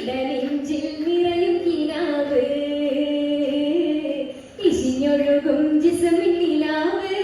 ഇടനെഞ്ചിൽ നിറയും കിനാവ് ഇശിഞ്ഞൊഴുകും ജിസ്മിൻ നിലാവ്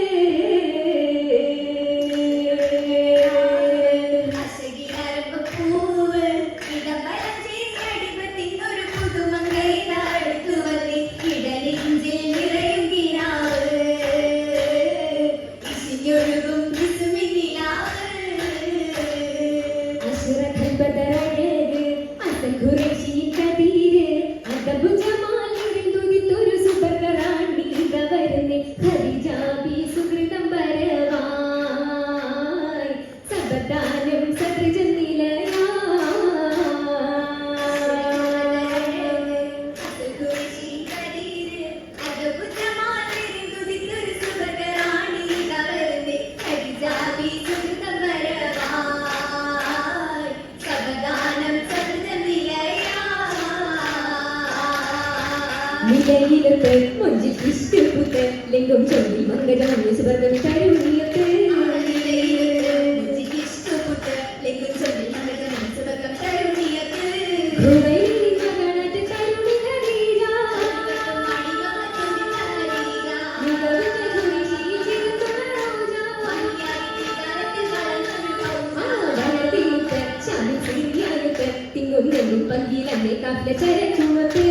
നിലയിലത്ത് മൊഞ്ചിൽ ഇഷ്ടപുത്ത് ലിംഗം ചൊല്ലി മംഗജാമ്യ സുവർഗം തരുണിയത്ത് തിങ്കും നെല്ലും പങ്കിലന്നെ കാപ്പില ചരക്കുമത്ത്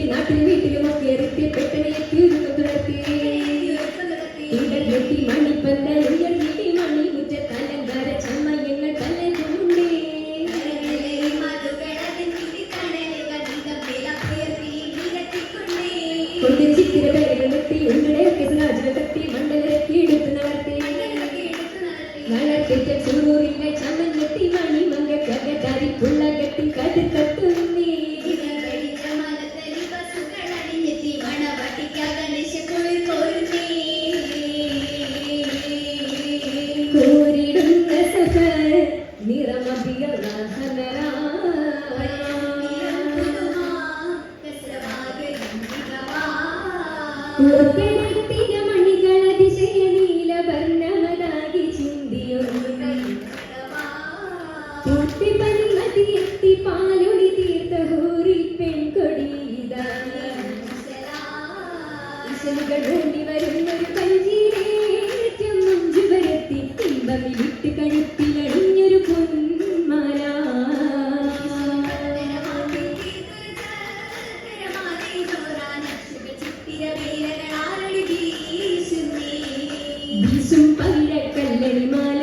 നാട്ടിൽ വീട്ടിലുമൊക്കെ മണിപ്പന്തൽ ഉയർത്തി മണി മുറ്റത്തലങ്കാര ചമയങ്ങൾ പലതുമുണ്ടേ ചിത്തിരകളെത്തി ഉണ്ടടയൊക്കെ സാജന തട്ടി മണ്ഡലത്തി എടുത്ത് നടത്തി വളർത്തിച്ച ചൂറിനെ ചമഞ്ഞെത്തി മണി മങ്കക്കാരി പുള്ളകട്ടി കട്ട് കത്തുന്നേ പാലൊടി തീർത്ത ഹൂറി പെൺകൊടി ഈശ്വരികളോടി വരുന്നൊരു പഞ്ചീരേറ്റം മുഞ്ചു പരത്തി ഇമ്പമിട്ട് കഴുത്തിലണിഞ്ഞൊരു പൊന്മാല വീശും പവിഴക്കല്ലണിമാല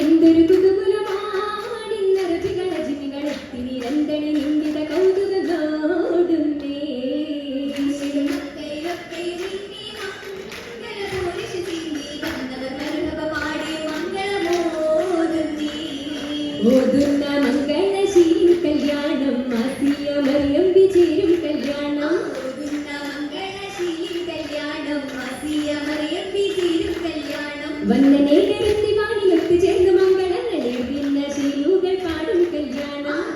എന്തൊരു കുതുകുലമാണിന്നരജികളജികളെത്തി നിരന്തണി നിന്ദിത കൗതുകോടുന്നേ ഓതുന്ന മംഗളശീൽ കല്യാണം മാസിയ മറിയം വിചേരും കല്യാണം വന്ദനേ കരുത്തി വാണിയൊത്ത് ചേർന്ന് മംഗളങ്ങളെ ഭിന്ന ശീലുകൾ പാടും കല്യാണം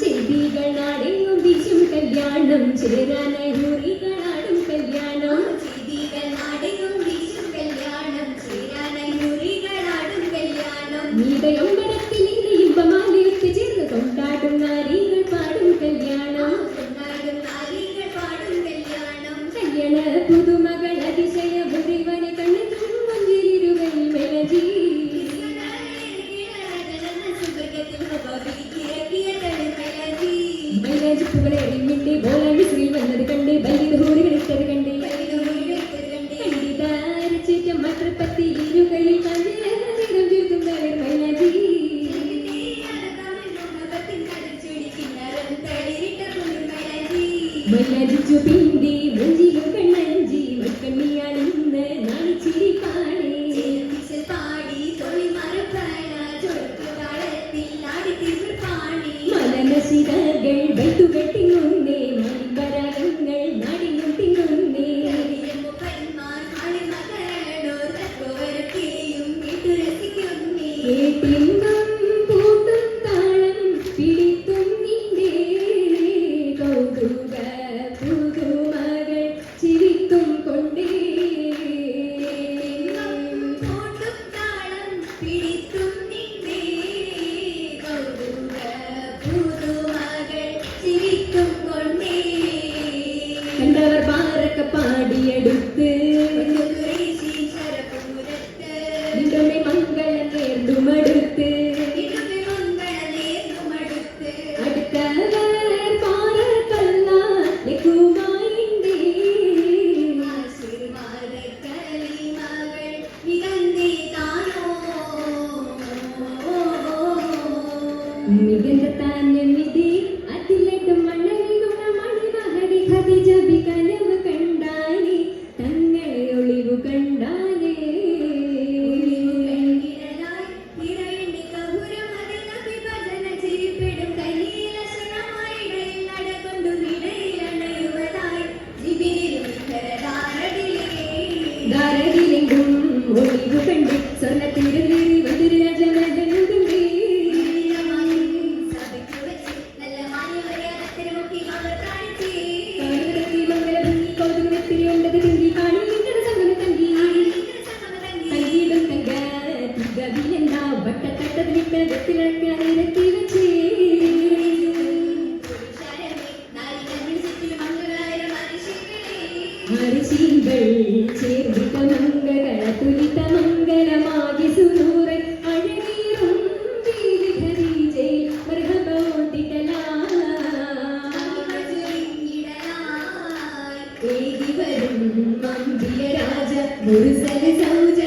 ചെവികൾ നാടെങ്ങും വീശും കല്യാണം ചേരാ ചേരാനയൂറികളാടും കല്യാണം നീതയൊമ്പരത്തിൽ ഇമ്പമാലയൊത്ത് ചേർന്ന് കൊണ്ടാടും നാരികൾ പാടും കല്യാണം കല്യാണ പുതുമകൾ അതിശയ മുറിവനെ കണ്ണെത്തും മഞ്ചിരിരുകയിൽ മെലജി മൈലാജിപ്പുകളെ എറിഞ്ഞിട്ട് ബോലാണ്ടി ശ്രീ വന്നത് കണ്ട് ബലിത ഹൂറികളിട്ടത് കണ്ട് കണ്ടിതാരച്ചേറ്റം മാത്രപ്പത്തി ഇരുകയിൽ കണ്ണിലും ചീർത്തുന്നവർ മൈലാജി മൈലാജിച്ചു പിന്തി മഞ്ചിലു കണ്ണഞ്ചി മക്കണ്ണിയാണെന്ന് നാണിച്ചിരി പാടി മലനശിതകൾ വെട്ടുകെട്ടിങ്ങുന്നേ മണിപരാഗങ്ങൾ നാടിനും തിങ്ങുന്നേ കേട്ടിമ്പം പൂട്ടും താളം പിടിത്തും നിന്റെ കൗതുക പുതുമകൾ ചിരിത്തും കൊണ്ടേ കണ്ടവർ പാറക്ക പാടിയെടുത്ത് നിന്റെ മംഗളം നേർന്നുമടുത്ത് അടുത്തവർ പാറക്കല്ല ലഘുമായിണ്ടേ മികந்த താന്യമിതി അതിലേട്ടും മണ്ണലിലുള്ള മണിമഹടി ഖദീജബി കനവ് കണ്ടാലേ തങ്ങളെ ഒളിവു കണ്ടാലേ ധാരകിലെങ്കും ഒളിവു കണ്ട് സ്വർണ്ണത്തിരുന്നേറി വധുര ജനജനുണ്ടേ ചേർന്നിട്ട മംഗള തുലിത മംഗളമാകി സുനൂറെ അഴകീറും ഖദീജേ മർഹബോട്ടിതലായി വരും മംഗിയ രാജ മുർസല സൗജ